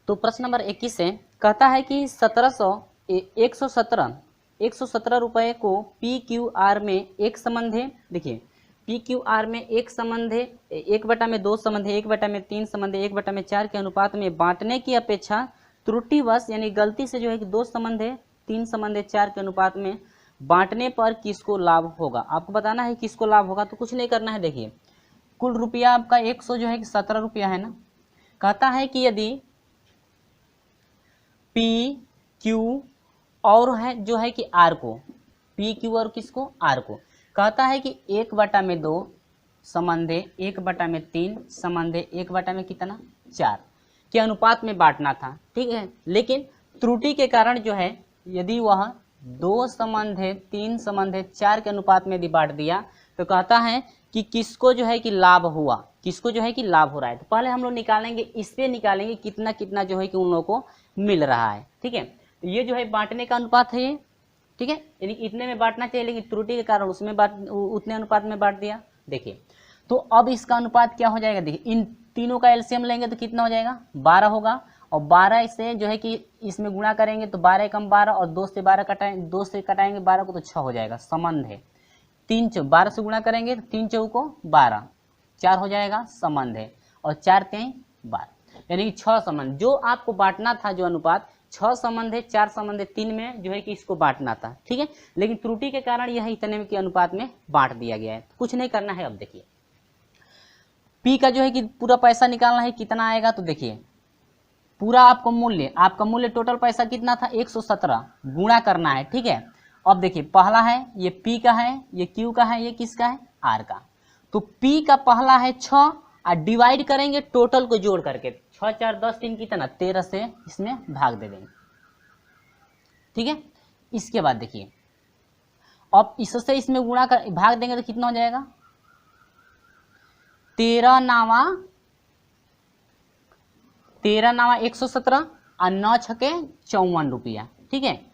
तो प्रश्न नंबर 21 से कहता है कि 117 रुपये को पी क्यू आर में एक संबंध है, देखिए पी क्यू आर में एक संबंध है 1/2 संबंध है 1/3 संबंध है 1/4 के अनुपात में बांटने की अपेक्षा त्रुटिवश यानी गलती से जो है कि 2 संबंध है 3 संबंध है 4 के अनुपात में बांटने पर किसको लाभ होगा। आपको बताना है किसको लाभ होगा। तो कुछ नहीं करना है, देखिए कुल रुपया आपका 100 जो है कि 17 रुपया है ना। कहता है कि यदि पी क्यू और है जो है कि आर को, पी क्यू और किसको, आर को, कहता है कि 1/2 संबंधे 1/3 संबंधे 1/ कितना 4 के अनुपात में बांटना था, ठीक है। लेकिन त्रुटि के कारण जो है यदि वह 2 संबंधे 3 संबंधे 4 के अनुपात में यदि बांट दिया तो कहता है कि किसको जो है कि लाभ हुआ, किसको जो है कि लाभ हो रहा है। तो पहले हम लोग निकालेंगे, इस पे निकालेंगे कितना कितना जो है कि उन लोगों को मिल रहा है, ठीक है। तो ये जो है बांटने का अनुपात है ये, ठीक है, यानी इतने में बांटना चाहिए लेकिन त्रुटि के कारण उसमें उतने अनुपात में बांट दिया। देखिए तो अब इसका अनुपात क्या हो जाएगा, देखिए इन तीनों का एलसीएम लेंगे तो कितना हो जाएगा 12 होगा, और 12 से जो है कि इसमें गुणा करेंगे तो 12 कम 12 और 2 से 12 कटाएंगे, 2 से कटाएंगे 12 को तो 6 हो जाएगा, संबंध है 3 चौ 12 से गुणा करेंगे तो 3 चौको 12 4 हो जाएगा, संबंध है, और 4 3 12 यानी कि 6 संबंध जो आपको बांटना था, जो अनुपात 6 संबंध है 4 संबंध है 3 में जो है कि इसको बांटना था, ठीक है। लेकिन त्रुटि के कारण यह इतने के अनुपात में बांट दिया गया है। कुछ नहीं करना है। अब देखिए पी का जो है कि पूरा पैसा निकालना है, कितना आएगा, तो देखिए पूरा आपको मूल्य, आपका मूल्य टोटल पैसा कितना था 117 गुणा करना है, ठीक है। अब देखिए पहला है ये पी का है, ये क्यू का है, ये किसका है आर का। तो पी का पहला है 6 और डिवाइड करेंगे टोटल को जोड़ करके 6 4 10 3 कितना 13 से इसमें भाग दे देंगे, ठीक है। इसके बाद देखिए अब इससे इसमें गुणा कर भाग देंगे तो कितना हो जाएगा 13 नावा 117 और 9 छके 54 रुपया, ठीक है।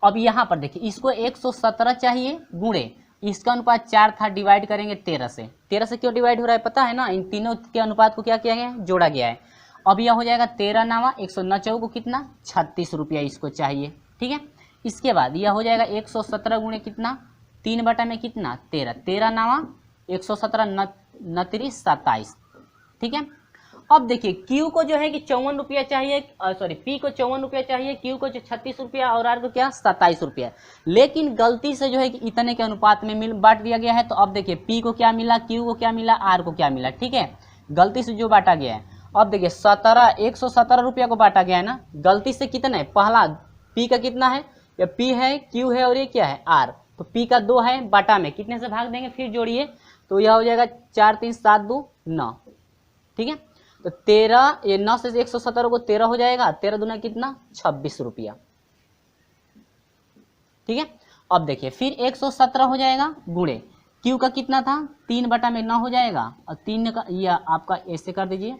अब यहाँ पर देखिए इसको 117 चाहिए गुणे इसका अनुपात 4 था, डिवाइड करेंगे 13 से। 13 से क्यों डिवाइड हो रहा है पता है ना, इन तीनों के अनुपात को क्या किया गया है, जोड़ा गया है। अब यह हो जाएगा 13 नावा 109 को कितना 36 रुपया इसको चाहिए, ठीक है। इसके बाद यह हो जाएगा 117 गुणे कितना 3 में कितना 13, 13 नावा 117 29 27, ठीक है। अब देखिए क्यू को जो है कि 54 रुपया चाहिए, सॉरी पी को 54 रुपया चाहिए, क्यू को 36 रुपया और आर को क्या 27 रुपया। लेकिन गलती से जो है कि इतने के अनुपात में बांट दिया गया है। तो अब देखिए पी को क्या मिला, क्यू को क्या मिला, आर को क्या मिला, ठीक है, गलती से जो बांटा गया है। अब देखिए 117 रुपया को बांटा गया है ना, गलती से कितना है, पहला पी का कितना है, या पी है क्यू है और ये क्या है आर। तो पी का 2 है, बाटा में कितने से भाग देंगे फिर जोड़िए तो यह हो जाएगा 4 3 7 2 9, ठीक है। तो 13 ये 9 से 117 को 13 हो जाएगा, 13 दूना कितना 26 रुपया, ठीक है। अब देखिए फिर 117 हो जाएगा गुणे क्यू का कितना था 3/9 हो जाएगा, और 3 का यह आपका ऐसे कर दीजिए,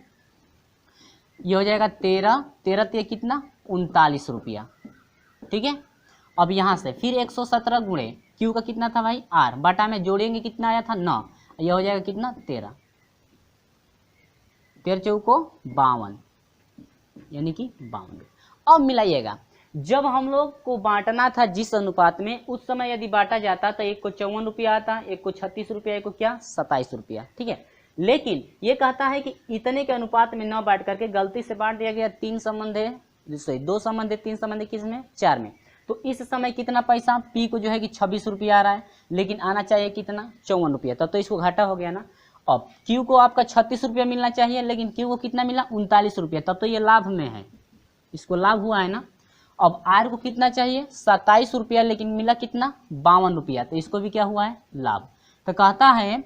ये हो जाएगा 13 13 कितना 39 रुपया, ठीक है। अब यहाँ से फिर 117 गुणे क्यू का कितना था भाई आर, बाटा में जोड़ेंगे कितना आया था 9, यह हो जाएगा कितना 13 चौको 52 यानी कि 52। अब मिलाइएगा जब हम लोग को बांटना था जिस अनुपात में, उस समय यदि बांटा जाता तो एक को 54 रुपया आता, एक को 36 रुपया, एक को क्या 27 रुपया, ठीक है। लेकिन ये कहता है कि इतने के अनुपात में न बांट करके गलती से बांट दिया गया 3 संबंध है, 2 संबंध है 3 संबंध है किसमें 4 में। तो इस समय कितना पैसा पी को जो है कि 26 रुपया आ रहा है, लेकिन आना चाहिए कितना 54 रुपया, तब तो इसको घाटा हो गया ना। अब क्यू को आपका 36 रुपया मिलना चाहिए, लेकिन क्यू को कितना मिला 39 रुपया, तब तो ये लाभ में है, इसको लाभ हुआ है ना। अब आर को कितना चाहिए 27 रुपया, लेकिन मिला कितना 52 रुपया, तो इसको भी क्या हुआ है लाभ। तो कहता है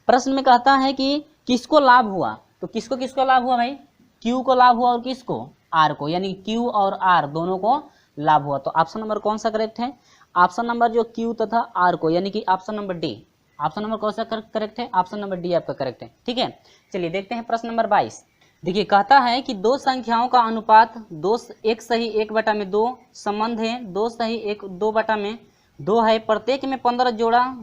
प्रश्न में कहता है कि किसको लाभ हुआ, तो किसको किसको लाभ हुआ भाई, क्यू को लाभ हुआ और किसको आर को, यानी क्यू और आर दोनों को लाभ हुआ। तो ऑप्शन नंबर कौन सा करेक्ट है, ऑप्शन नंबर जो क्यू तथा आर को, यानी कि option number D. Option number कौन सा करेक्ट है, ऑप्शन नंबर डी आपका करेक्ट है, ठीक है। चलिए देखते हैं प्रश्न नंबर 22। देखिए कहता है कि 2 संख्याओं का अनुपात 1 सही 1/2 संबंध है, 2 सही 2/2 है, प्रत्येक में 15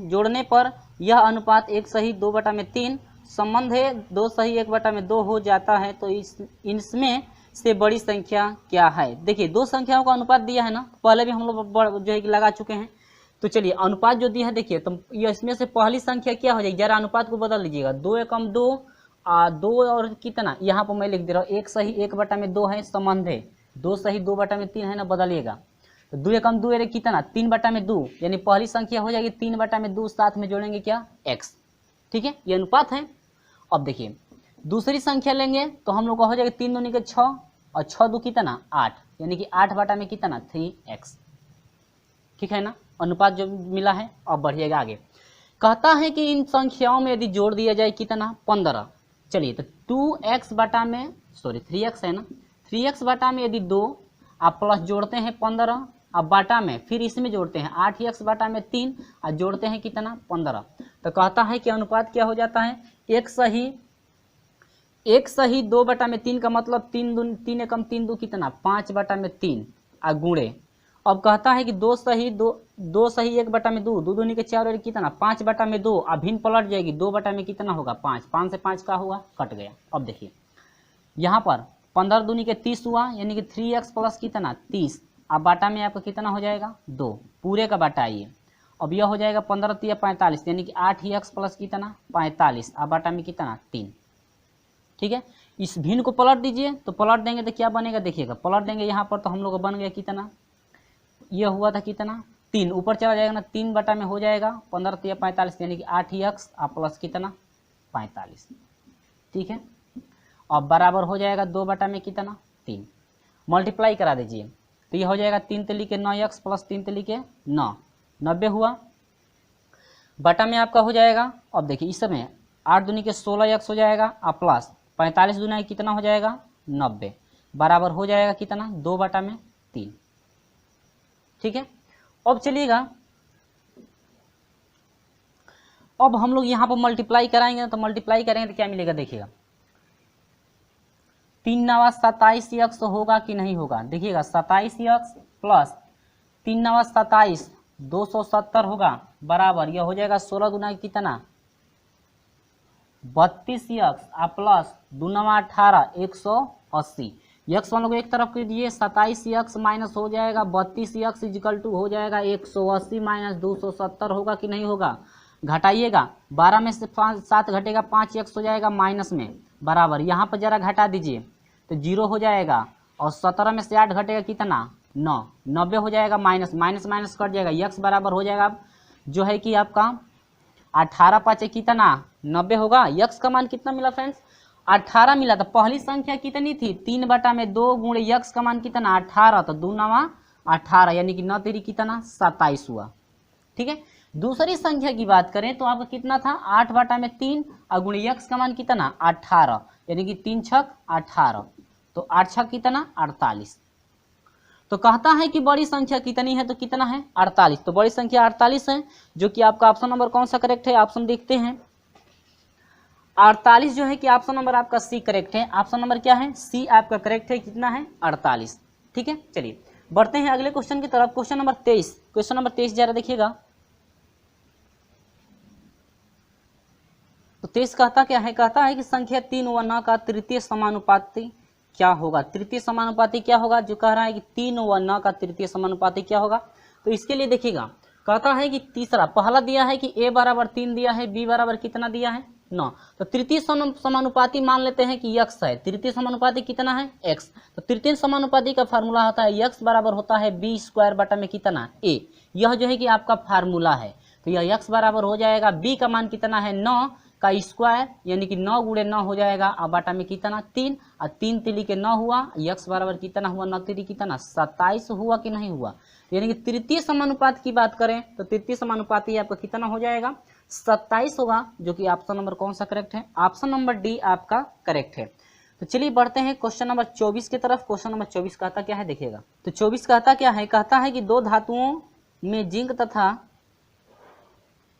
जोड़ने पर यह अनुपात 1 सही 2/3 संबंध है 2 सही 1/2 हो जाता है तो इसमें से बड़ी संख्या क्या है। देखिए 2 संख्याओं का अनुपात दिया है ना, पहले भी हम लोग जो है कि लगा चुके हैं। तो चलिए अनुपात जो दिया है देखिए, तो ये इसमें से पहली संख्या क्या हो जाएगी, जरा अनुपात को बदल लीजिएगा। 2 एकम 2 2 और कितना, यहाँ पर मैं लिख दे रहा हूँ 1 सही 1/2 है संबंध है, 2 सही 2/3 है ना, बदलिएगा। तो 2 एकम 2 अरे कितना 3/2, यानी पहली संख्या हो जाएगी 3/2, साथ में जोड़ेंगे क्या x। ठीक है, ये अनुपात है। अब देखिए दूसरी संख्या लेंगे तो हम लोग का हो जाएगा 3 दूनी के 6 और 6 दो कितना 8, यानी कि 8 कितना 3x। ठीक है ना, अनुपात जो मिला है। अब बढ़िएगा आगे, कहता है कि इन संख्याओं में यदि जोड़ दिया जाए कितना 15। चलिए तो 2x बटा में 3x है ना, 3x बटा में यदि 2 आप प्लस जोड़ते हैं 15, अब बाटा में फिर इसमें जोड़ते हैं 8x बटा में 3 और जोड़ते हैं कितना 15। तो कहता है कि अनुपात क्या हो जाता है, 1 सही 2/3 का मतलब 3 एकम 3 दो कितना 5/3 और गुणे। अब कहता है कि 2 सही 1/2, 2 दूनी के 4 और कितना 5/2, अब भिन्न पलट जाएगी 2 में कितना होगा 5, 5 से 5 का हुआ कट गया। अब देखिए यहाँ पर 15 दूनी के 30 हुआ, यानी कि 3x प्लस कितना 30, अब बाटा में आपका कितना हो जाएगा 2, पूरे का बाटा आइए। अब यह हो जाएगा 15 3 45, यानी कि 8x प्लस कितना 45, अब बाटा में कितना 3। ठीक है, इस भिन्न को पलट दीजिए, तो पलट देंगे तो क्या बनेगा देखिएगा, पलट देंगे यहाँ पर तो हम लोग का बन गया कितना, यह हुआ था कितना 3, ऊपर चला जाएगा ना 3 में हो जाएगा 15 3 45, यानी कि 8x प्लस कितना 45। ठीक है, अब बराबर हो जाएगा 2 में कितना 3, मल्टीप्लाई करा दीजिए तो यह हो जाएगा 3 तिली के 9x प्लस 3 तिली के 9, 90 हुआ। बटा में आपका हो जाएगा, अब देखिए इस समय 8 दूनी के 16x हो जाएगा और प्लस 45 दूना कितना हो जाएगा 90, बराबर हो जाएगा कितना 2/3। ठीक है, अब चलिएगा अब हम लोग यहाँ पर मल्टीप्लाई कराएंगे, तो मल्टीप्लाई करेंगे तो क्या मिलेगा देखिएगा, 3 नवा 27x होगा कि नहीं होगा, देखिएगा 27x प्लस 3 नवा 27 270 होगा, बराबर यह हो जाएगा 16 दूना कितना 32x प्लस 2 नवा 18 180। यक्स हम लोग एक तरफ कर दिए, 27x माइनस हो जाएगा 32x इजिकल टू हो जाएगा 180 माइनस 270 होगा कि नहीं होगा, घटाइएगा 12 में से 7 घटेगा 5x हो जाएगा माइनस में, बराबर यहाँ पर जरा घटा दीजिए तो 0 हो जाएगा, और 17 में से 8 घटेगा कितना 9, 90 हो जाएगा माइनस माइनस माइनस कट जाएगा, यक्स बराबर हो जाएगा जो है कि आपका 18 5 कितना 90 होगा। यक्स का मान कितना मिला फ्रेंड्स 18 मिला। तो पहली संख्या कितनी थी 3/2 गुणे यक्स का मान कितना 18, तो 2 नवा 18 यानी कि 9 तेरी कितना 27 हुआ। ठीक है, दूसरी संख्या की बात करें तो आपका कितना था 8/3 और गुणे यक्स का मान कितना 18, यानी कि 3 छक 18, तो 8 छक कितना 48। तो कहता है कि बड़ी संख्या कितनी है, तो कितना है 48, तो बड़ी संख्या 48 है, जो कि आपका ऑप्शन नंबर कौन सा करेक्ट है, ऑप्शन देखते हैं 48 जो है कि ऑप्शन नंबर आपका सी करेक्ट है। ऑप्शन नंबर क्या है सी आपका करेक्ट है, कितना है 48। ठीक है, चलिए बढ़ते हैं अगले क्वेश्चन की तरफ, क्वेश्चन नंबर 23। क्वेश्चन नंबर 23 जरा देखिएगा, तो 23 कहता क्या है, कहता है कि संख्या 3 व 9 का तृतीय समानुपाती क्या होगा। तृतीय समानुपाती क्या होगा, जो कह रहा है कि 3 व 9 का तृतीय समानुपाती क्या होगा। तो इसके लिए देखिएगा कहता है कि तीसरा पहला दिया है कि a बराबर 3 दिया है, b बराबर कितना दिया है 9, तो तृतीय समानुपाती मान लेते हैं कि x है। तृतीय समानुपाती कितना है x, तो तृतीय समानुपाती का फार्मूला होता है x बराबर होता है b² बटा में कितना a, यह जो है कि आपका फार्मूला है। तो यह x बराबर हो जाएगा b का मान कितना है 9 का स्क्वायर, यानी कि 9 गुणे 9 हो जाएगा, अब बाटा में कितना 3 और 3 तिली के 9 हुआ, x बराबर कितना हुआ 9 तिली कितना 27 हुआ कि नहीं हुआ। यानी कि तृतीय समानुपात की बात करें तो तृतीय समानुपाती आपका कितना हो जाएगा 27 होगा, जो कि ऑप्शन नंबर कौन सा करेक्ट है, ऑप्शन नंबर डी आपका करेक्ट है। तो चलिए बढ़ते हैं क्वेश्चन नंबर 24 की तरफ। क्वेश्चन नंबर 24 कहता क्या है देखिएगा, तो 24 कहता क्या है, कहता है कि दो धातुओं में जिंक तथा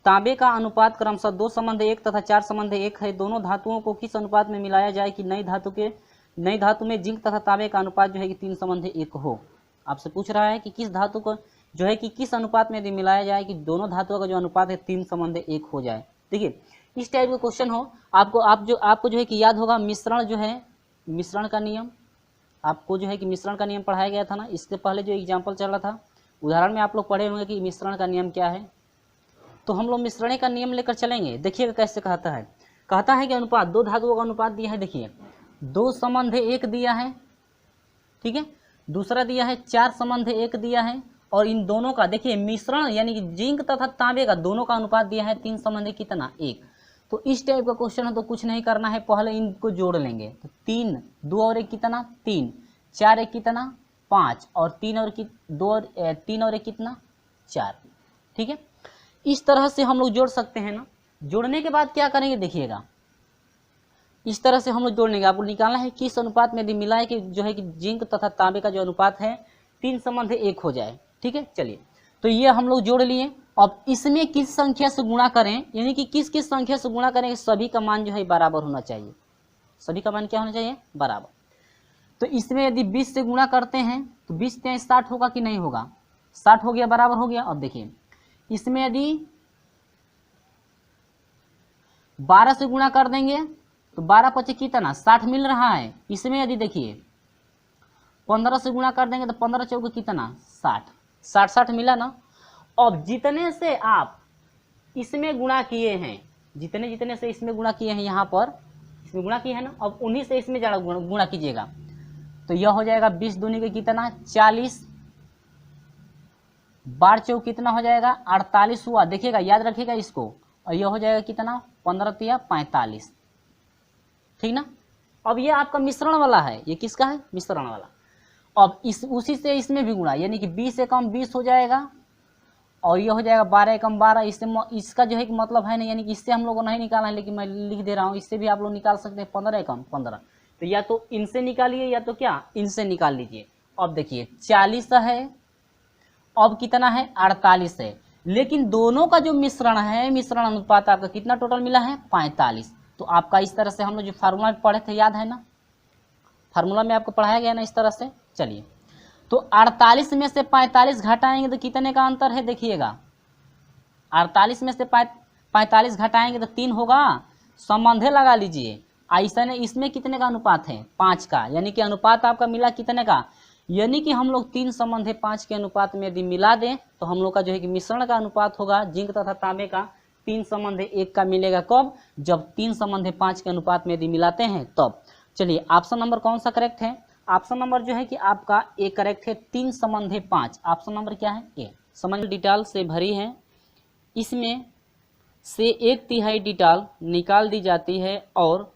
तांबे का अनुपात क्रमशः 2 संबंध 1 तथा 4 संबंध 1 है। दोनों धातुओं को किस अनुपात में मिलाया जाए कि नई धातु में जिंक तथा तांबे का अनुपात जो है कि 3 संबंध 1 हो। आपसे पूछ रहा है कि किस धातु को जो है कि किस अनुपात में यदि मिलाया जाए कि दोनों धातुओं का जो अनुपात है 3 संबंध 1 हो जाए। देखिए इस टाइप का क्वेश्चन हो, आपको जो है कि याद होगा मिश्रण जो है, मिश्रण का नियम, आपको जो है कि मिश्रण का नियम पढ़ाया गया था ना, इससे पहले जो एग्जाम्पल चल रहा था उदाहरण में आप लोग पढ़े होंगे कि मिश्रण का नियम क्या है। तो हम लोग मिश्रण का नियम लेकर चलेंगे। देखिएगा कैसे कहता है कि अनुपात, दो धातुओं का अनुपात दिया है, देखिए 2 संबंध 1 दिया है, ठीक है, दूसरा दिया है 4 संबंध 1 दिया है, और इन दोनों का देखिए मिश्रण यानी कि जिंक तथा तांबे का दोनों का अनुपात दिया है 3 संबंध कितना 1। तो इस टाइप का क्वेश्चन है तो कुछ नहीं करना है, पहले इनको जोड़ लेंगे। तो 3 2 और 1 कितना 3, 4 1 कितना 5, और 3 और 2 और 3 और 1 कितना 4, ठीक है। इस तरह से हम लोग जोड़ सकते हैं ना। जोड़ने के बाद क्या करेंगे देखिएगा, इस तरह से हम लोग जोड़ लेंगे। आपको निकालना है किस अनुपात में यदि मिला है कि जो है कि जिंक तथा तांबे का जो अनुपात है 3 संबंध 1 हो जाए, ठीक है। चलिए, तो ये हम लोग जोड़ लिए। अब इसमें किस संख्या से गुणा करें, यानी कि किस किस संख्या से गुणा करें, सभी का मान जो है बराबर होना चाहिए। सभी का मान क्या होना चाहिए, बराबर। तो इसमें यदि 20 से गुणा करते हैं तो 20 से 60 होगा कि नहीं होगा, 60 हो गया, बराबर हो गया। अब देखिए इसमें यदि 12 से गुणा कर देंगे तो 12 पचे कितना 60 मिल रहा है। इसमें यदि देखिए 15 से गुणा कर देंगे तो 15 चौके कितना 60, 60 मिला ना। अब जितने से आप इसमें गुणा किए हैं, जितने से इसमें गुणा किए हैं, यहाँ पर इसमें गुणा किए हैं ना, अब उन्हीं से इसमें ज़्यादा गुणा कीजिएगा। तो यह हो जाएगा 20 दूनी के कितना 40, 12 चौक कितना हो जाएगा 48 हुआ, देखिएगा याद रखिएगा इसको। और यह हो जाएगा कितना 15 तिया 45, ठीक ना। अब ये आपका मिश्रण वाला है, ये किसका है, मिश्रण वाला। अब उसी से इसमें भी गुणा, यानी कि 20 से कम 20 हो जाएगा, और ये हो जाएगा 12 कम 12। इससे इसका जो है कि मतलब है ना, यानी कि इससे हम लोग को नहीं निकालना है, लेकिन मैं लिख दे रहा हूँ, इससे भी आप लोग निकाल सकते हैं। 15 कम 15, तो या तो इनसे निकालिए या तो क्या इनसे निकाल लीजिए। अब देखिए 40 है, अब कितना है 48 है, लेकिन दोनों का जो मिश्रण है, मिश्रण अनुपात आपका कितना टोटल मिला है 45। तो आपका इस तरह से हम लोग जो फार्मूला पढ़े थे याद है ना, फार्मूला में आपको पढ़ाया गया ना इस तरह से। चलिए, तो 48 में से 45 घटाएंगे तो कितने का अंतर है देखिएगा, 48 में से 45 घटाएंगे तो 3 होगा, संबंधे लगा लीजिए। ऐसा ने इसमें कितने का अनुपात है 5 का, यानी कि अनुपात आपका मिला कितने का, यानी कि हम लोग 3 संबंधे 5 के अनुपात में यदि मिला दें तो हम लोग का जो है कि मिश्रण का अनुपात होगा जिंक तथा तांबे का 3 संबंधे 1 का मिलेगा। कब, जब 3 संबंधे 5 के अनुपात में यदि मिलाते हैं तब। चलिए, ऑप्शन नंबर कौन सा करेक्ट है, ऑप्शन नंबर जो है कि आपका ए करेक्ट है, 3 संबंधे 5। ऑप्शन नंबर क्या है, ए। समझ डिटेल से भरी है, इसमें से 1/3 डिटेल निकाल दी जाती है और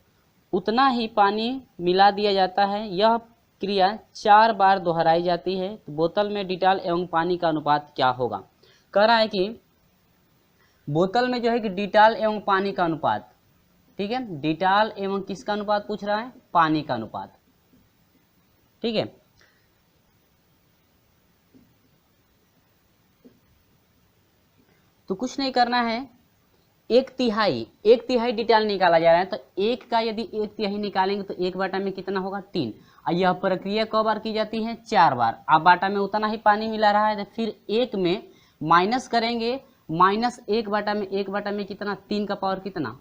उतना ही पानी मिला दिया जाता है। यह क्रिया 4 बार दोहराई जाती है। तो बोतल में डिटेल एवं पानी का अनुपात क्या होगा। कह रहा है कि बोतल में जो है कि डिटेल एवं पानी का अनुपात, ठीक है, डिटेल एवं किसका अनुपात पूछ रहा है, पानी का अनुपात, ठीक है। तो कुछ नहीं करना है, 1/3 डिटेल निकाला जा रहा है। तो 1 का यदि 1/3 निकालेंगे तो 1 बाटा में कितना होगा 3। और यह प्रक्रिया कब बार की जाती है 4 बार। अब बाटा में उतना ही पानी मिला रहा है तो फिर 1 में माइनस करेंगे, -1 बाटा में 1 बाटा में कितना 3 का पावर कितना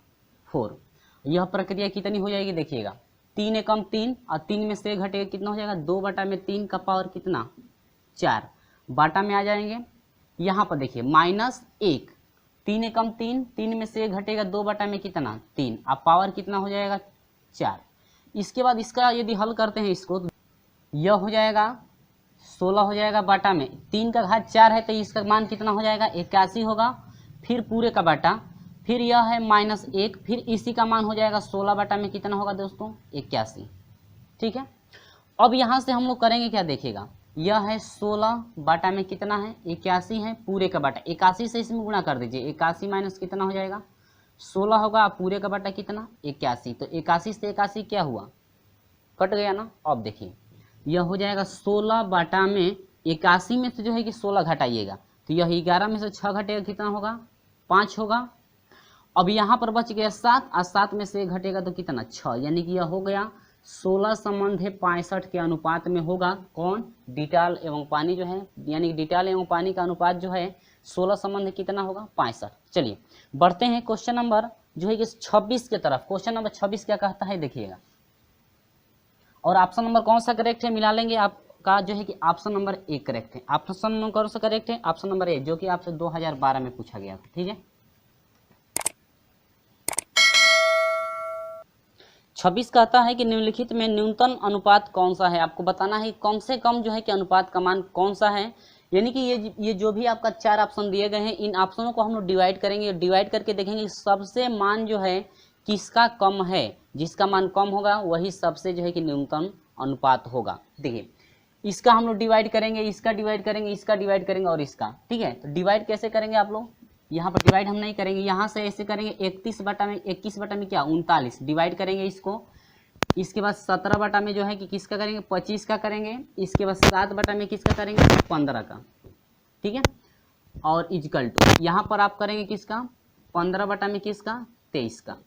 4। यह प्रक्रिया कितनी हो जाएगी देखिएगा, 3 एकम 3 और 3 में से घटेगा कितना हो जाएगा 2 बाटा में 3 का पावर कितना 4। बाटा में आ जाएंगे, यहाँ पर देखिए -1, 3 एकम 3, 3 में से घटेगा 2 बाटा में कितना 3, अब पावर कितना हो जाएगा 4। इसके बाद इसका यदि हल करते हैं इसको, तो यह हो जाएगा 16 हो जाएगा बाटा में, 3 का घात 4 है तो इसका मान कितना हो जाएगा 81 होगा। फिर पूरे का बाटा, फिर यह है -1, फिर इसी का मान हो जाएगा 16 बाटा में कितना होगा दोस्तों 81, ठीक है। अब यहाँ से हम लोग करेंगे क्या देखिएगा, यह है 16 बाटा में कितना है 81 है, पूरे का बाटा 81 से इसमें गुणा कर दीजिए, 81 माइनस कितना हो जाएगा 16 होगा, पूरे का बाटा कितना 81। तो 81 से 81 क्या हुआ, कट गया ना। अब देखिए यह हो जाएगा 16 बाटा में 81 में से जो है कि 16 घटाइएगा तो यह 11 में से 6 घटेगा कितना होगा 5 होगा। अब यहाँ पर बच गया 7 और 7 में से घटेगा तो कितना 6, यानी कि यह हो गया 16 संबंधे 65 के अनुपात में होगा कौन, डिटेल एवं पानी जो है, यानी डिटेल एवं पानी का अनुपात जो है 16 संबंध कितना होगा 65। चलिए बढ़ते हैं क्वेश्चन नंबर जो है कि 26 के तरफ, क्वेश्चन नंबर 26 क्या कहता है देखिएगा। और ऑप्शन नंबर कौन सा करेक्ट है, मिला लेंगे आपका जो है कि ऑप्शन नंबर ए करेक्ट है। ऑप्शन नंबर कौन सा करेक्ट है, ऑप्शन नंबर ए, जो कि आपसे 2012 में पूछा गया था। ठीक है, 26 कहता है कि निम्नलिखित में न्यूनतम अनुपात कौन सा है। आपको बताना है कम से कम जो है कि अनुपात का मान कौन सा है। यानी कि ये जो भी आपका 4 ऑप्शन दिए गए हैं, इन ऑप्शनों को हम लोग डिवाइड करेंगे, डिवाइड करके देखेंगे सबसे मान जो है किसका कम है। जिसका मान कम होगा वही सबसे जो है कि न्यूनतम अनुपात होगा। देखिए, इसका हम लोग डिवाइड करेंगे, इसका डिवाइड करेंगे, इसका डिवाइड करेंगे और इसका। ठीक है, तो डिवाइड कैसे करेंगे आप लोग, यहाँ पर डिवाइड हम नहीं करेंगे, यहाँ से ऐसे करेंगे 21 बटा में क्या 39 डिवाइड करेंगे इसको। इसके बाद 17 बटा में जो है कि किसका करेंगे 25 का करेंगे। इसके बाद 7 बटा में किसका करेंगे 15 का। ठीक है, और इजकल टू यहाँ पर आप करेंगे किसका 15 बटा में किसका 23 का।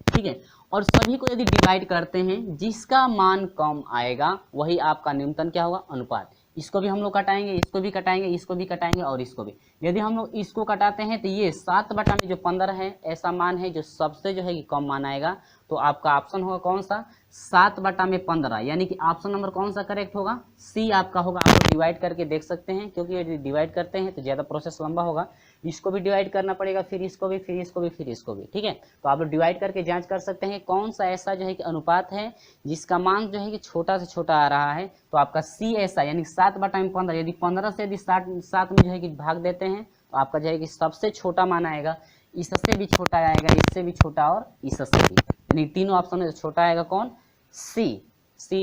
ठीक है, और सभी को यदि डिवाइड करते हैं जिसका मान कम आएगा वही आपका न्यूनतम क्या होगा अनुपात। इसको भी हम लोग कटाएंगे, इसको भी कटाएंगे, इसको भी कटाएंगे और इसको भी। यदि हम लोग इसको कटाते हैं तो ये 7 बटा में जो 15 है ऐसा मान है जो सबसे जो है कि कम मान आएगा। तो आपका ऑप्शन होगा कौन सा 7 बटा में 15, यानी कि ऑप्शन नंबर कौन सा करेक्ट होगा सी आपका होगा। आप लोग डिवाइड करके देख सकते हैं, क्योंकि यदि डिवाइड करते हैं तो ज़्यादा प्रोसेस लंबा होगा। इसको भी डिवाइड करना पड़ेगा, फिर इसको भी, फिर इसको भी, फिर इसको भी। ठीक है, तो आप लोग डिवाइड करके जांच कर सकते हैं कौन सा ऐसा जो है कि अनुपात है जिसका मान जो है कि छोटा से छोटा आ रहा है। तो आपका सी ऐसा, यानी 7 बटा में 15, यदि 15 से यदि 7 में जो है कि भाग देते हैं तो आपका जो है कि सबसे छोटा मान आएगा। इससे भी छोटा आएगा, इससे भी छोटा और इससे भी, यानी तीनों ऑप्शन में छोटा आएगा कौन सी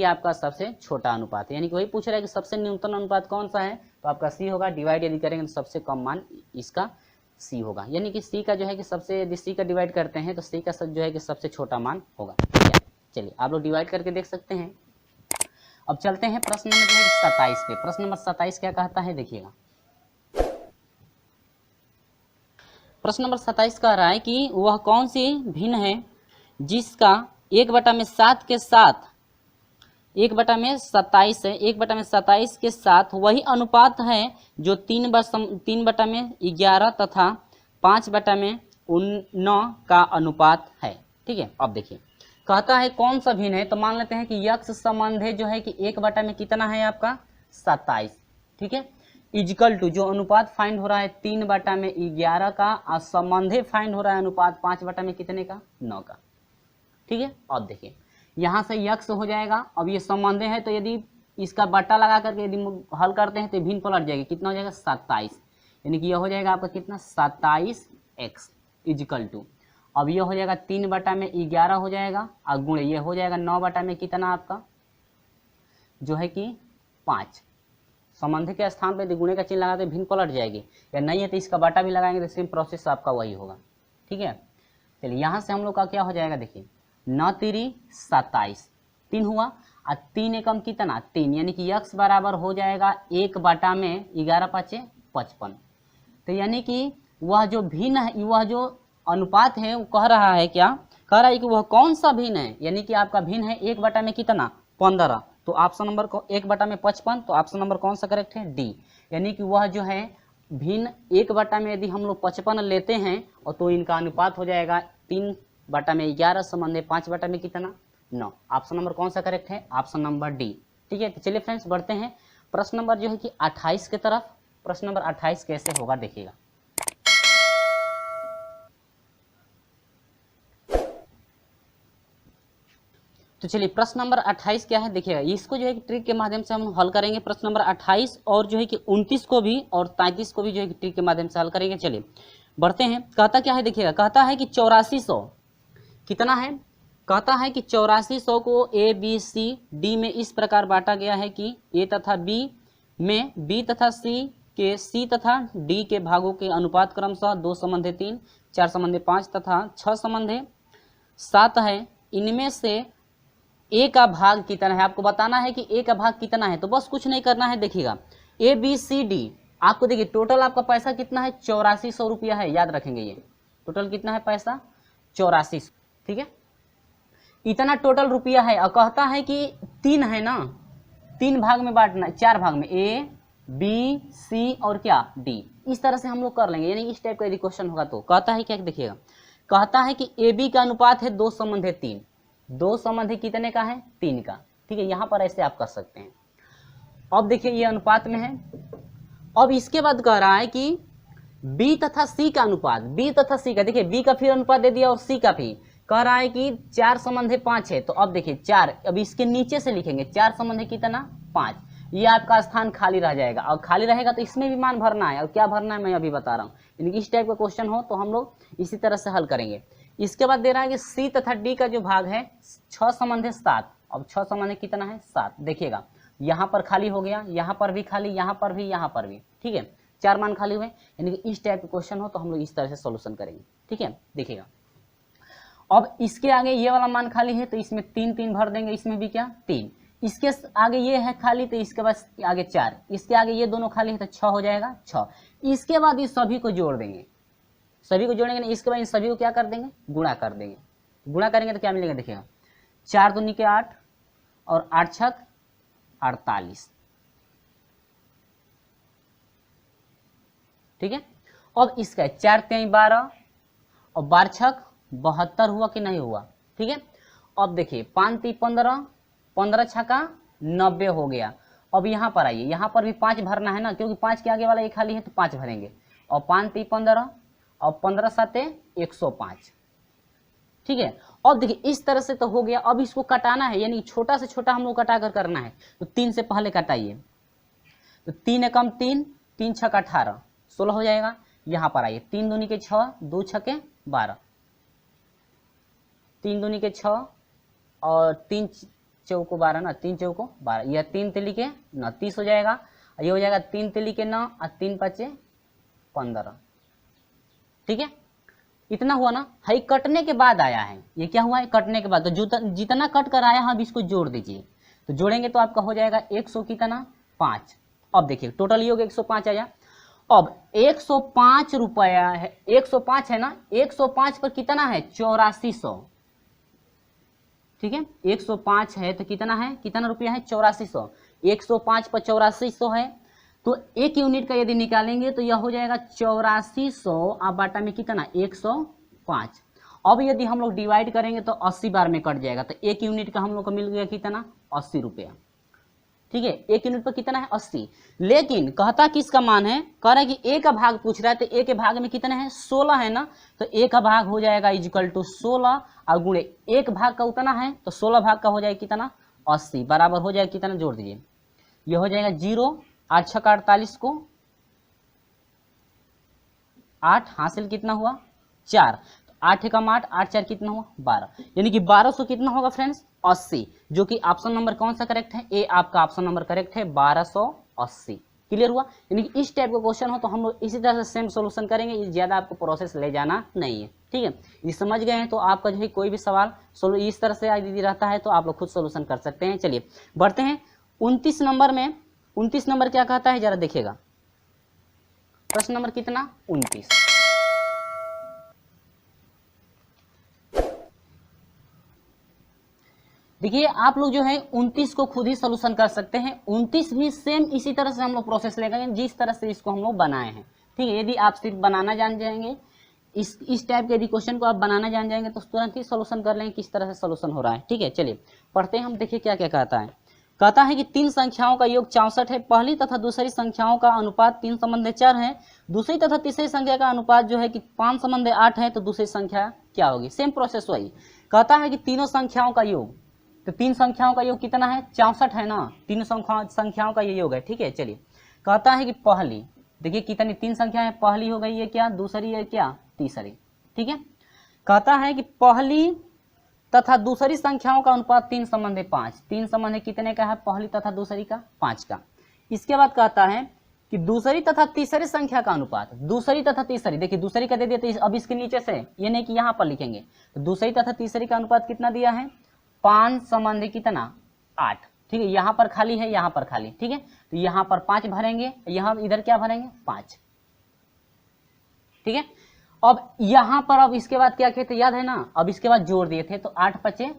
आपका सबसे छोटा अनुपात है। यानी कि वही पूछ रहा है कि सबसे न्यूनतम अनुपात कौन सा है, तो आपका सी होगा। डिवाइड यदि करेंगे तो सबसे कम मान इसका सी होगा, यानी कि सी का जो है कि सबसे, यदि सी का डिवाइड करते हैं तो सी का जो है कि सबसे छोटा मान होगा। ठीक है, चलिए आप लोग डिवाइड करके देख सकते हैं। अब चलते हैं प्रश्न नंबर 27 पे। प्रश्न नंबर 27 क्या कहता है देखिएगा। प्रश्न नंबर 27 कह रहा है कि वह कौन सी भिन्न है जिसका 1/7 के साथ 1/27 है, 1/27 के साथ वही अनुपात है जो 3/11 तथा 5/9 का अनुपात है। ठीक है, अब देखिए कहता है कौन सा भिन्न है, तो मान लेते हैं कि यक्ष संबंध जो है कि 1 में कितना है आपका 27। ठीक है, इजकल टू जो अनुपात फाइंड हो रहा है 3/11 का, और संबंधे फाइंड हो रहा है अनुपात 5 में कितने का 9 का। ठीक है, अब देखिए यहाँ से यक्ष हो जाएगा। अब ये संबंधे है तो यदि इसका बट्टा लगा करके यदि हल करते हैं तो भिन्न पलट जाएगी, कितना हो जाएगा 27, यानी कि यह हो जाएगा आपका कितना 27x इजकल टू। अब ये हो जाएगा 3/11 हो जाएगा, और गुणे ये हो जाएगा 9 में कितना आपका जो है कि 5। संबंधी के स्थान पर यदि गुणे का चिन्ह लगाते भिन्न पलट जाएगी, या नहीं है तो इसका बटा भी लगाएंगे तो सेम प्रोसेस आपका वही होगा। ठीक है, चलिए यहाँ से हम लोग का क्या हो जाएगा देखिए 9 तिरी 27, 3 हुआ, और 3 एकम कितना 3, यानी कि यक्ष बराबर हो जाएगा 1/11 55। तो यानी कि वह जो भिन्न है, वह जो अनुपात है वो कह रहा है क्या, कह रहा है कि वह कौन सा भिन्न है, यानी कि आपका भिन्न है 1 में कितना 15। तो ऑप्शन नंबर को 1 में 55, तो ऑप्शन नंबर कौन सा करेक्ट है डी। यानी कि वह जो है भिन्न 1 में यदि हम लोग 55 लेते हैं और तो इनका अनुपात हो जाएगा 3/11 संबंध 5 में कितना 9। ऑप्शन नंबर कौन सा करेक्ट है, ऑप्शन नंबर डी। ठीक है, तो चलिए फ्रेंड्स बढ़ते हैं प्रश्न नंबर जो है कि 28 की तरफ। प्रश्न नंबर 28 कैसे होगा देखिएगा। तो चलिए प्रश्न नंबर 28 क्या है देखिएगा, इसको जो है कि ट्रिक के माध्यम से हम हल करेंगे। प्रश्न नंबर 28 और जो है कि 29 को भी और 33 को भी जो है कि ट्रिक के माध्यम से हल करेंगे। चलिए बढ़ते हैं, कहता क्या है देखिएगा, कहता है कि 8400 कितना है, कहता है कि 8400 को ए बी सी डी में इस प्रकार बांटा गया है कि ए तथा बी में बी तथा सी के सी तथा डी के भागों के अनुपात क्रमशः 2/3, 4/5 तथा 6/7 है। इनमें से ए का भाग कितना है, आपको बताना है कि ए का भाग कितना है। तो बस कुछ नहीं करना है, देखिएगा ए बी सी डी, आपको देखिए टोटल आपका पैसा कितना है 8400 रुपया है, याद रखेंगे ये टोटल कितना है पैसा 8400। ठीक है, इतना टोटल रुपया है, और कहता है कि 3 है ना, 3 भाग में बांटना, 4 भाग में ए बी सी और क्या डी, इस तरह से हम लोग कर लेंगे। यानी इस टाइप का यदि क्वेश्चन होगा तो कहता है क्या देखिएगा, कहता है कि ए बी का अनुपात है 2:3, 2 कितने का है 3 का, ठीक है। यहाँ पर ऐसे आप कर सकते हैं। अब देखिए ये अनुपात में है। अब इसके बाद कह रहा है कि बी तथा सी का अनुपात, बी तथा सी का, देखिए बी का फिर अनुपात दे दिया और सी का भी कह रहा है कि 4:5 है। तो अब देखिए 4, अब इसके नीचे से लिखेंगे 4 कितना 5, ये आपका स्थान खाली रह जाएगा और खाली रहेगा तो इसमें भी मान भरना है। और क्या भरना है मैं अभी बता रहा हूँ, यानी कि इस टाइप का क्वेश्चन हो तो हम लोग इसी तरह से हल करेंगे। इसके बाद दे रहा है कि सी तथा डी का जो भाग है 6:7। अब 6 कितना है 7, देखिएगा यहाँ पर खाली हो गया, यहाँ पर भी खाली, यहाँ पर भी, यहाँ पर भी, ठीक है। 4 मान खाली हुए, यानी कि इस टाइप का क्वेश्चन हो तो हम लोग इस तरह से सॉल्यूशन करेंगे, ठीक है। देखिएगा अब इसके आगे ये वाला मान खाली है तो इसमें 3 भर देंगे, इसमें भी क्या 3, इसके आगे ये है खाली तो इसके बाद आगे 4, इसके आगे ये दोनों खाली है तो 6 हो जाएगा 6। इसके बाद इस सभी को जोड़ देंगे, सभी को जोड़ेंगे ना, इसके बाद इन सभी को क्या कर देंगे गुणा कर देंगे। गुणा करेंगे तो क्या मिलेगा देखिएगा 4 दूनी के 8 और 8 छक 48, ठीक है। अब इसका 4 3 12 और 12 छक 72 हुआ कि नहीं हुआ, ठीक है। अब देखिए 5 3 15, 15 छका 90 हो गया। अब यहाँ पर आइए, यहाँ पर भी 5 भरना है ना, क्योंकि 5 के आगे वाला ये खाली है तो 5 भरेंगे। और 5 3 15 और 15 7 105, ठीक है। अब देखिए इस तरह से तो हो गया। अब इसको कटाना है, यानी छोटा से छोटा हम लोग कटा कर करना है। तो 3 से पहले कटाइए, तो 3 एकम 3, 3 छक 18, 16 हो जाएगा। यहाँ पर आइए 3 दूनी के 6, 2 छके 12, 3 दूनी के 6 और 3 चौको 12 ना, 3 चौको 12, यह 3 तिली के 9 30 हो जाएगा। ये हो जाएगा 3 तिली के 9 और 3 5 15, ठीक है। इतना हुआ ना, हाई कटने के बाद आया है, ये क्या हुआ है कटने के बाद। तो जितना कट कर आया है अब इसको जोड़ दीजिए, तो जोड़ेंगे तो आपका हो जाएगा 100 कितना 5। अब देखिए टोटल योग 105 आया। अब 105 रुपया है, 105 है ना, 105 पर कितना है 8400, ठीक है। 105 है तो कितना है, कितना रुपया है 8400, 105 पर 8400 है तो 1 यूनिट का यदि निकालेंगे तो यह हो जाएगा 8400 और बाटा में कितना 105। अब यदि हम लोग डिवाइड करेंगे तो 80 बार में कट जाएगा, तो 1 यूनिट का हम लोग को मिल गया कितना 80 रुपया, ठीक है। 1 यूनिट पर कितना है 80। लेकिन कहता किसका मान है, कह रहा है कि ए का भाग पूछ रहा है, तो ए के भाग में कितना है 16 है ना, तो ए का भाग हो जाएगा इक्वल टू 16 और गुणे 1 भाग का उतना है तो 16 भाग का हो जाएगा कितना 80, बराबर हो जाएगा कितना जोड़ दीजिए, ये हो जाएगा 0, 8 छक 48 को 8 हासिल कितना हुआ 4, तो 8 एकम 8, 8 4 कितना हुआ 12, यानी कि 1200 कितना होगा फ्रेंड्स 80, जो कि ऑप्शन नंबर कौन सा करेक्ट है, ए आपका ऑप्शन नंबर करेक्ट है 1280। क्लियर हुआ, यानी कि इस टाइप का क्वेश्चन हो तो हम लोग इसी तरह से सेम सॉल्यूशन करेंगे, ये ज्यादा आपको प्रोसेस ले जाना नहीं है, ठीक है। ये समझ गए हैं तो आपका जो है कोई भी सवाल इस तरह से यदि रहता है तो आप लोग खुद सॉल्यूशन कर सकते हैं। चलिए बढ़ते हैं 29 नंबर में। 29 नंबर क्या कहता है जरा देखिएगा, प्रश्न नंबर कितना 29। देखिए आप लोग जो है 29 को खुद ही सोल्यूशन कर सकते हैं। 29 भी सेम इसी तरह से हम लोग प्रोसेस लेंगे जिस तरह से इसको हम लोग बनाए हैं, ठीक है। यदि आप सिर्फ बनाना जान जाएंगे, इस टाइप के यदि क्वेश्चन को आप बनाना जान जाएंगे तो तुरंत ही सोल्यूशन कर लेंगे किस तरह से सोल्यूशन हो रहा है, ठीक है। चलिए पढ़ते हैं हम, देखिए क्या क्या कहता है। कहता है कि 3 संख्याओं का योग 64 है, पहली तथा दूसरी संख्याओं का अनुपात 3:4 है, दूसरी तथा तीसरी संख्या का अनुपात जो है कि 5:8 है, तो दूसरी संख्या क्या होगी। सेम प्रोसेस वही कहता है कि तीनों संख्याओं का योग, तो 3 संख्याओं का योग कितना है 64 है ना, तीनों संख्याओं का ये योग है, ठीक है। चलिए कहता है कि पहली, देखिए कितनी 3 संख्या है, पहली हो गई है क्या, दूसरी है क्या, तीसरी, ठीक है। कहता है कि पहली तथा दूसरी संख्याओं का अनुपात 3:5, 3 कितने का है पहली तथा दूसरी का 5 का। इसके बाद कहता है कि दूसरी तथा तीसरी संख्या का अनुपात, दूसरी तथा तीसरी, देखिए दूसरी का दे दिया तो अब इसके नीचे से ये नहीं कि यहाँ पर लिखेंगे, तो दूसरी तथा तीसरी का अनुपात कितना दिया है 5 कितना 8, ठीक है। यहाँ पर खाली है, यहाँ पर खाली, ठीक है, तो यहाँ पर 5 भरेंगे, यहाँ इधर क्या भरेंगे 5, ठीक है। अब यहाँ पर अब इसके बाद क्या किए थे याद है ना, अब इसके बाद जोड़ दिए थे, तो 8 5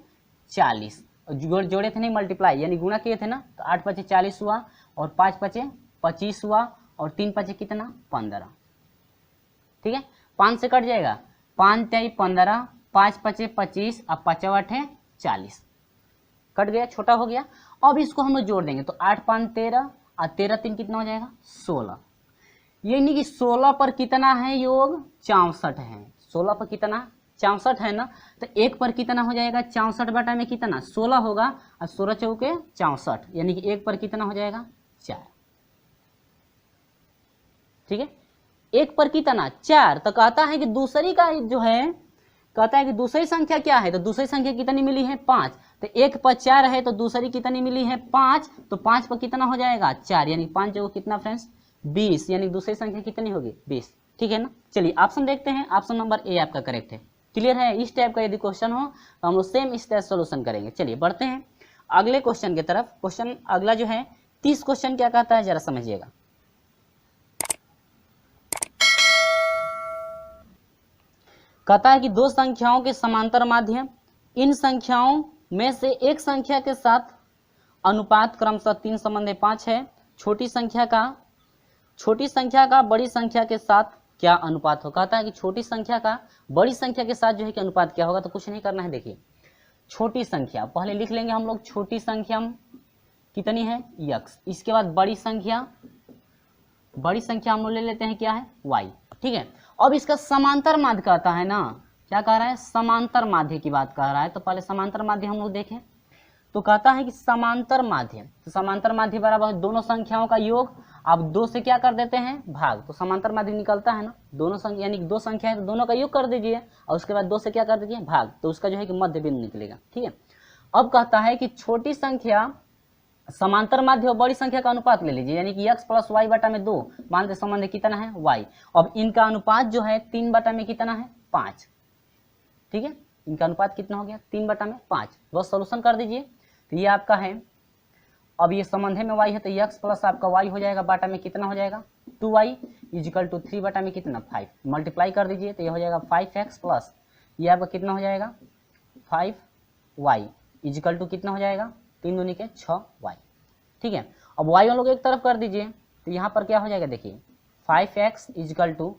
40, जोड़े थे नहीं मल्टीप्लाई यानी गुणा किए थे ना, तो 8 5 40 हुआ और 5 5 25 हुआ और 3 5 कितना 15, ठीक है। 5 से कट जाएगा, 5 तिहाई 15, 5 पचे 25, अब 5 8 40, कट गया, छोटा हो गया। अब इसको हम लोग जोड़ देंगे तो 8 5 13 और 13 3 कितना हो जाएगा 16, यानी कि 16 पर कितना है योग 64 है। 16 पर कितना 64 है ना, तो 1 पर कितना हो जाएगा 64 बटा में कितना 16 होगा, और 16 चौके 64, यानी कि 1 पर कितना हो जाएगा 4। ठीक है, 1 पर कितना 4, तो कहता है कि दूसरी का जो है, कहता है कि दूसरी संख्या क्या है, तो दूसरी संख्या कितनी मिली है 5, तो 1 पर 4 है तो दूसरी कितनी मिली है 5, तो 5 पर कितना हो जाएगा 4, यानी 5 जो कितना फ्रेंड्स 20, यानी दूसरी संख्या कितनी होगी 20। ठीक है ना, चलिए ऑप्शन देखते हैं, ऑप्शन नंबर ए आपका करेक्ट है। क्लियर है, इस टाइप का यदि क्वेश्चन हो तो हम लोग सेम इस टाइप सोल्यूशन करेंगे। चलिए बढ़ते हैं अगले क्वेश्चन की तरफ। क्वेश्चन अगला जो है 30 क्वेश्चन क्या कहता है जरा समझिएगा। कहता है कि दो संख्याओं के समांतर माध्य, इन संख्याओं में से एक संख्या के साथ अनुपात क्रमशः 3:5 है। छोटी संख्या का बड़ी संख्या के साथ क्या अनुपात हो। कहता है कि छोटी संख्या का बड़ी संख्या के साथ जो है कि अनुपात क्या होगा, तो कुछ नहीं करना है। देखिए छोटी संख्या पहले लिख लेंगे हम लोग, छोटी संख्या कितनी है x, इसके बाद बड़ी संख्या हम लोग ले लेते हैं क्या है y। ठीक है, अब इसका समांतर माध्य कहता है ना, क्या कह रहा है समांतर माध्य की बात कर रहा है, तो पहले समांतर माध्य हम लोग देखें। तो कहता है कि समांतर माध्य, तो समांतर माध्य बराबर दोनों संख्याओं का योग, आप 2 से क्या कर देते हैं भाग, तो समांतर माध्य निकलता है ना, दोनों संख्या यानी 2 संख्या है तो दोनों का योग कर दीजिए और उसके बाद 2 से क्या कर दीजिए भाग, तो उसका जो है कि मध्य बिंदु निकलेगा। ठीक है, अब कहता है कि छोटी संख्या समांतर माध्य और बड़ी संख्या का अनुपात ले लीजिए, यानी कि x प्लस वाई बटा में 2, मानते संबंध कितना है y। अब इनका अनुपात जो है 3 बटा में कितना है 5। ठीक है, इनका अनुपात कितना हो गया 3 बटा में 5। बस सोल्यूशन कर दीजिए, तो ये आपका है, अब ये संबंध में y है तो x प्लस आपका y हो जाएगा, बाटा में कितना हो जाएगा 2y इजिकल टू 3 बटा में कितना 5, मल्टीप्लाई कर दीजिए तो ये हो जाएगा 5x प्लस ये आपका कितना हो जाएगा 5y इजिकल टू कितना हो जाएगा 3 दूनी के 6y। ठीक है, अब y हम लोग एक तरफ कर दीजिए तो यहाँ पर क्या हो जाएगा, देखिए 5x इजिकल टू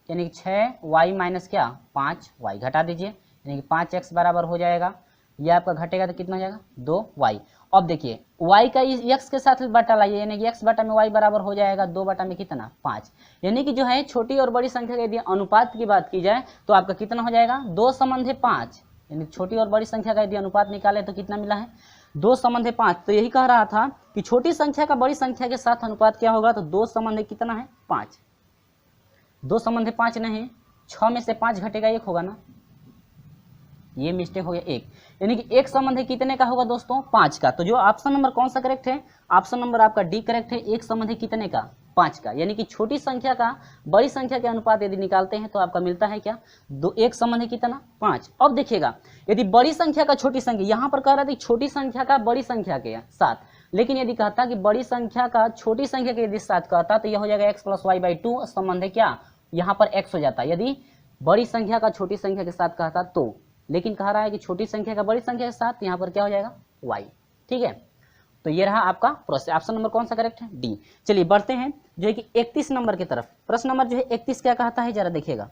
यानी कि 6y माइनस क्या 5y, घटा दीजिए यानी कि 5x बराबर हो जाएगा, ये आपका घटेगा तो कितना हो जाएगा 2y। अब देखिए y का x के साथ बटा लाइए, यानी कि x बटा में y बराबर हो जाएगा 2 बटा में कितना 5, यानी कि जो है छोटी और बड़ी संख्या के यदि अनुपात की बात की जाए तो आपका कितना हो जाएगा 2:5, यानी छोटी और बड़ी संख्या का यदि अनुपात निकाले तो कितना मिला है 2:5। तो यही कह रहा था कि छोटी संख्या का बड़ी संख्या के साथ अनुपात क्या होगा, तो 2 कितना है 5, 2:5 नहीं 6 में से 5 घटेगा 1 होगा ना, ये मिस्टेक हो गया 1, यानी कि एक संबंध कितने का होगा दोस्तों 5 का। तो जो ऑप्शन नंबर कौन सा करेक्ट है, ऑप्शन नंबर आपका डी करेक्ट है, एक संबंध कितने का 5 का, यानी कि छोटी संख्या का बड़ी संख्या के अनुपात यदि निकालते हैं तो आपका मिलता है क्या एक संबंध कितना 5। अब देखिएगा यदि बड़ी संख्या का छोटी संख्या, यहाँ पर कह रहा था छोटी संख्या का बड़ी संख्या के साथ, लेकिन यदि कहता कि बड़ी संख्या का छोटी संख्या के यदि साथ कहता तो यह हो जाएगा x प्लस वाई बाई 2, संबंध है क्या यहाँ पर x हो जाता यदि बड़ी संख्या का छोटी संख्या के साथ कहता तो, लेकिन कह रहा है कि छोटी संख्या का बड़ी संख्या के साथ, यहाँ पर क्या हो जाएगा y। ठीक है, तो ये रहा आपका प्रोसेस, ऑप्शन नंबर कौन सा करेक्ट है डी। चलिए बढ़ते हैं जो है कि 31 नंबर की तरफ। प्रश्न नंबर जो है 31 क्या कहता है जरा देखिएगा।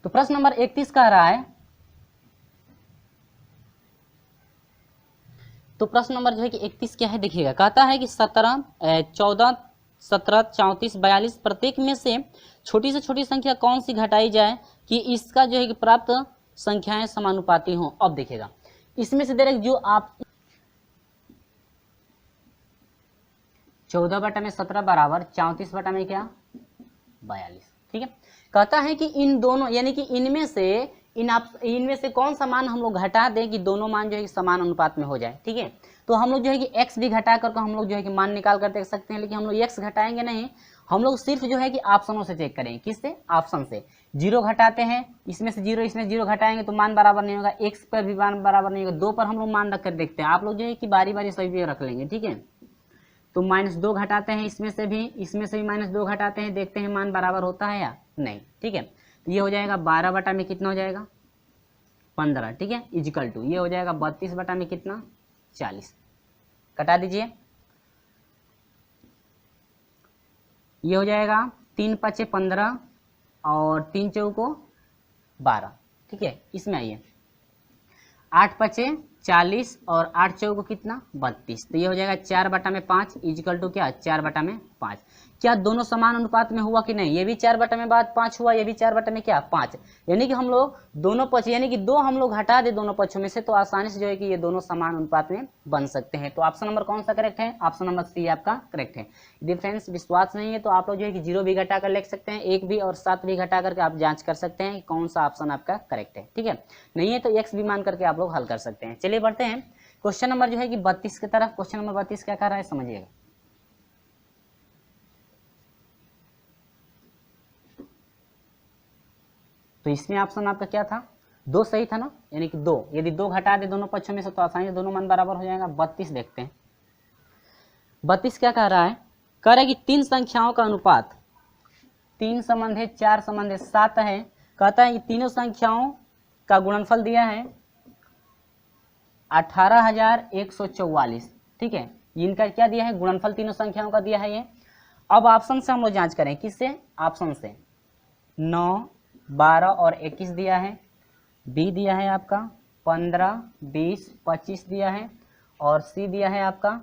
तो प्रश्न नंबर 31 कह रहा है, तो प्रश्न नंबर जो है कि 31 क्या है देखिएगा, कहता है कि 17, 14, 17, 34, 42 प्रत्येक में से छोटी संख्या कौन सी घटाई जाए कि इसका जो है कि प्राप्त संख्याएं समानुपाती हों। अब देखिएगा इसमें से डायरेक्ट जो आप 14 बटा में 17 बराबर 34 बटा में क्या 42। ठीक है, कहता है कि इन दोनों यानी कि इनमें से कौन सा मान हम लोग घटा दें कि दोनों मान जो है कि समान अनुपात में हो जाए। ठीक है, तो हम लोग जो है कि x भी घटा करके हम लोग जो है कि मान निकाल कर देख सकते हैं, लेकिन हम लोग x घटाएंगे नहीं, हम लोग सिर्फ जो है कि ऑप्शनों से चेक करेंगे। किससे, ऑप्शन से। 0 घटाते हैं, इसमें से 0 इसमें 0 घटाएंगे तो मान बराबर नहीं होगा, x पर भी मान बराबर नहीं होगा, 2 पर हम लोग मान रख कर देखते हैं। आप लोग जो है कि बारी बारी सभी रख लेंगे। ठीक है, तो -2 घटाते हैं, इसमें से भी -2 घटाते हैं, देखते हैं मान बराबर होता है या नहीं। ठीक है, तो ये हो जाएगा 12 बटा में कितना हो जाएगा 15। ठीक है, इजिकल टू ये हो जाएगा 32 बटा में कितना 40, कटा दीजिए, ये हो जाएगा 3 × 5 = 15 और 3 × 4 = 12, ठीक है। इसमें आइए 8 पचे 40 और 8 चौको कितना 32, तो ये हो जाएगा 4/5 इजिकल टू क्या 4/5। क्या दोनों समान अनुपात में हुआ कि नहीं, ये भी 4/5 हुआ, ये भी 4/5, यानी कि हम लोग दोनों पक्ष यानी कि 2 हम लोग हटा दे दोनों पक्षों में से, तो आसानी से जो है कि ये दोनों समान अनुपात में बन सकते हैं। तो ऑप्शन नंबर कौन सा करेक्ट है, ऑप्शन नंबर सी आपका करेक्ट है। यदि फ्रेंड्स विश्वास नहीं है तो आप लोग जो है कि 0 भी घटा कर लिख सकते हैं, 1 भी और 7 भी घटा करके आप जांच कर सकते हैं कि कौन सा ऑप्शन आपका करेक्ट है, ठीक है। नहीं है तो x भी मान करके आप लोग हल कर सकते हैं। चलिए बढ़ते हैं क्वेश्चन नंबर जो है कि 32 की तरफ। क्वेश्चन नंबर 32 क्या कर रहा है समझिएगा। तो इसमें ऑप्शन आपका क्या था, 2 सही था ना, यानी कि 2, यदि 2 घटा दे दोनों पक्षों में से तो आसानी से दोनों मान बराबर हो जाएगा। 32 देखते हैं, 32 क्या कह रहा है, कह रहा है कि 3 संख्याओं का अनुपात 3 संबंध है 4 संबंध है 7 है। कहता है कि तीनों संख्याओं का गुणनफल दिया है 18,144, ठीक है। इनका क्या दिया है, गुणनफल तीनों संख्याओं का दिया है ये। अब ऑप्शन से हम लोग जांच करें, किससे, ऑप्शन से 9, 12 और 21 दिया है, बी दिया है आपका 15, 20, 25 दिया है, और सी दिया है आपका,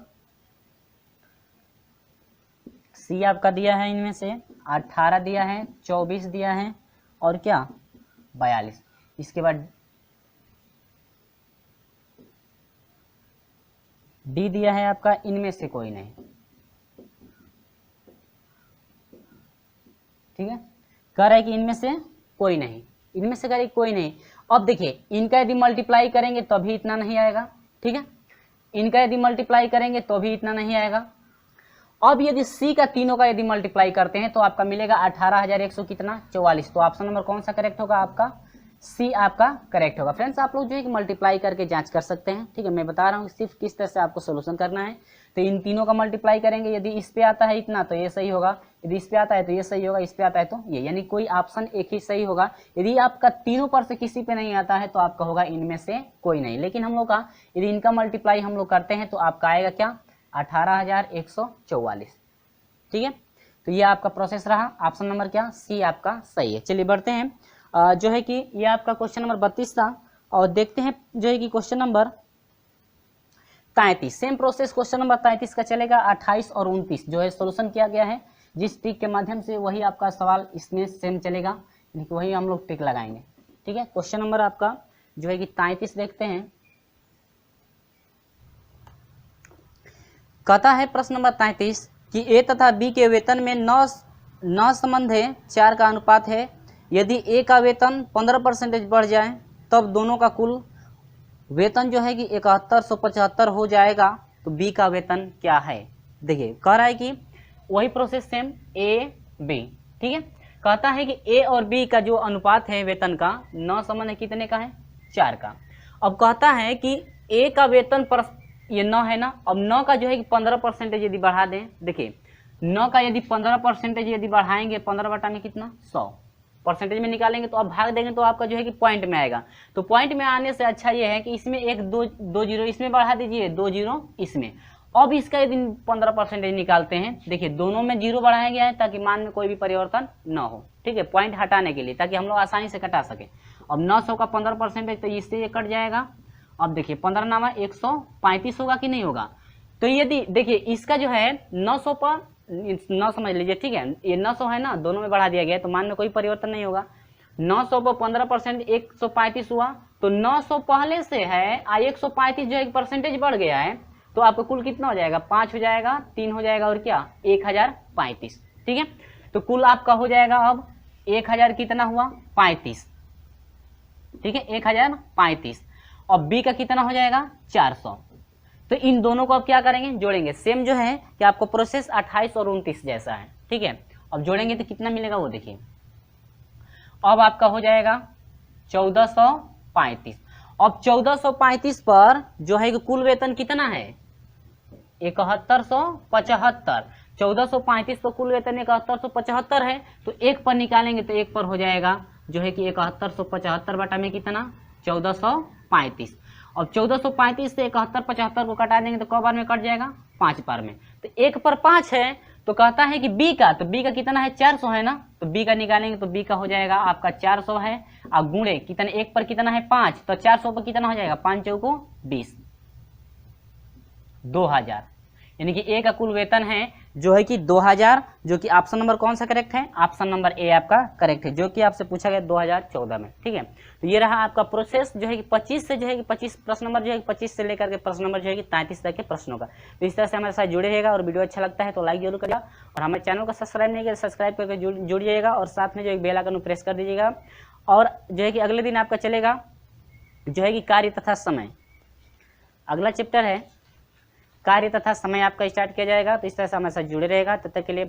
सी आपका दिया है इनमें से 18 दिया है, 24 दिया है और क्या 42। इसके बाद डी दिया है आपका इनमें से कोई नहीं, ठीक है। कह रहा है कि इनमें से कोई नहीं, इनमें से कह रही कोई नहीं। अब देखिए इनका यदि मल्टीप्लाई करेंगे तो भी इतना नहीं आएगा, ठीक है। इनका यदि मल्टीप्लाई करेंगे तो भी इतना नहीं आएगा। अब यदि सी का तीनों का यदि मल्टीप्लाई करते हैं तो आपका मिलेगा 18,100 कितना 44। तो ऑप्शन नंबर कौन सा करेक्ट होगा, आपका सी आपका करेक्ट होगा। फ्रेंड्स आप लोग जो है कि मल्टीप्लाई करके जांच कर सकते हैं, ठीक है। मैं बता रहा हूँ सिर्फ किस तरह से आपको सोल्यूशन करना है। तो इन तीनों का मल्टीप्लाई करेंगे, यदि इस पे आता है इतना तो ये सही होगा, यदि इस पे आता है तो ये सही होगा, इस पे आता है तो ये, यानी कोई ऑप्शन एक ही सही होगा। यदि आपका तीनों पर से किसी पे नहीं आता है तो आपका होगा इनमें से कोई नहीं। लेकिन हम लोग का यदि इनका मल्टीप्लाई हम लोग करते हैं तो आपका आएगा क्या 18,144, ठीक है। तो ये आपका प्रोसेस रहा, ऑप्शन नंबर क्या सी आपका सही है। चलिए बढ़ते हैं जो है कि ये आपका क्वेश्चन नंबर 32 था, और देखते हैं जो है कि question number 33। Same process question number 33 का चलेगा। 28 और 29 जो है सोल्यूशन किया गया है जिस ट्रिक के माध्यम से, वही आपका सवाल इसमें सेम चलेगा, यानी कि वही हम लोग ट्रिक लगाएंगे, ठीक है। क्वेश्चन नंबर आपका जो है कि 33 देखते हैं। कहता है प्रश्न नंबर 33 कि ए तथा बी के वेतन में 9 संबंध है, 4 का अनुपात है। यदि ए का वेतन 15% बढ़ जाए तब दोनों का कुल वेतन जो है कि 7175 हो जाएगा, तो बी का वेतन क्या है। देखिए कह रहा है कि वही प्रोसेस सेम ए बी, ठीक है। कहता है कि ए और बी का जो अनुपात है वेतन का 9 संबंध कितने का है 4 का। अब कहता है कि ए का वेतन पर ये 9 है ना, अब 9 का जो है कि 15% यदि बढ़ा दें, देखिए 9 का यदि 15% यदि बढ़ाएंगे 15 बटा में कितना 100 परसेंटेज में निकालेंगे तो आप भाग देंगे तो आपका जो है कि पॉइंट में आएगा। तो पॉइंट में आने से अच्छा ये है कि इसमें एक दो जीरो इसमें बढ़ा दीजिए, 2 जीरो इसमें। अब इसका यदि 15% निकालते हैं, देखिए दोनों में जीरो बढ़ाया गया है ताकि मान में कोई भी परिवर्तन न हो, ठीक है, पॉइंट हटाने के लिए, ताकि हम लोग आसानी से कटा सके। अब 900 का 15% तो इससे ये कट जाएगा। अब देखिए 15 नामा 135 होगा कि नहीं होगा। तो यदि देखिए इसका जो है 900 पर 9 समझ लीजिए, ठीक है, ये 900 है ना, दोनों में बढ़ा दिया गया है तो मान में कोई परिवर्तन नहीं होगा। 900 पर 15% 135 हुआ, तो 900 पहले से है 135 जो है परसेंटेज बढ़ गया है, तो आपका कुल कितना हो जाएगा 5 हो जाएगा, 3 हो जाएगा और क्या 1035, ठीक है। तो कुल आपका हो जाएगा अब 1000 कितना हुआ 35, ठीक है 1035। और बी का कितना हो जाएगा 400। तो इन दोनों को आप क्या करेंगे जोड़ेंगे, सेम जो है कि आपको प्रोसेस 28 और 29 जैसा है, ठीक है। अब जोड़ेंगे तो कितना मिलेगा वो देखिए, अब आपका हो जाएगा 1435। अब 1435 पर जो है कि कुल वेतन कितना है 7175। 1435 पर कुल वेतन 7175 है, तो 1 पर निकालेंगे तो 1 पर हो जाएगा जो है कि 7175 बटा में कितना 1435। अब 1435 से 7175 को कटा देंगे तो क बार में कट जाएगा 5 बार में, तो 1 पर 5 है। तो कहता है कि बी का, तो बी का कितना है 400 है ना, तो बी का निकालेंगे तो बी का हो जाएगा आपका 400 है, और गुणे कितने, एक पर कितना है 5, तो 400 पर कितना हो जाएगा, 5 चौको 20, 2000, यानी कि ए का कुल वेतन है जो है कि 2000, जो कि ऑप्शन नंबर कौन सा करेक्ट है, ऑप्शन नंबर ए आपका करेक्ट है, जो कि आपसे पूछा गया 2014 में। ठीक है, तो ये रहा आपका प्रोसेस जो है कि 25 से जो है कि 25 प्रश्न नंबर जो है कि 25 से लेकर के प्रश्न नंबर जो है कि 33 तक के प्रश्नों का। तो इस तरह से हमारे साथ जुड़े रहेगा, और वीडियो अच्छा लगता है तो लाइक जरूर करिएगा, और हमारे चैनल को सब्सक्राइब नहीं किया सब्सक्राइब करके जुड़िएगा, और साथ में जो है बेल आइकन प्रेस कर दीजिएगा। और जो है कि अगले दिन आपका चलेगा जो है कि कार्य तथा समय, अगला चैप्टर है कार्य तथा समय आपका स्टार्ट किया जाएगा। तो इस तरह से हमारे साथ जुड़े रहेगा, तब तक के लिए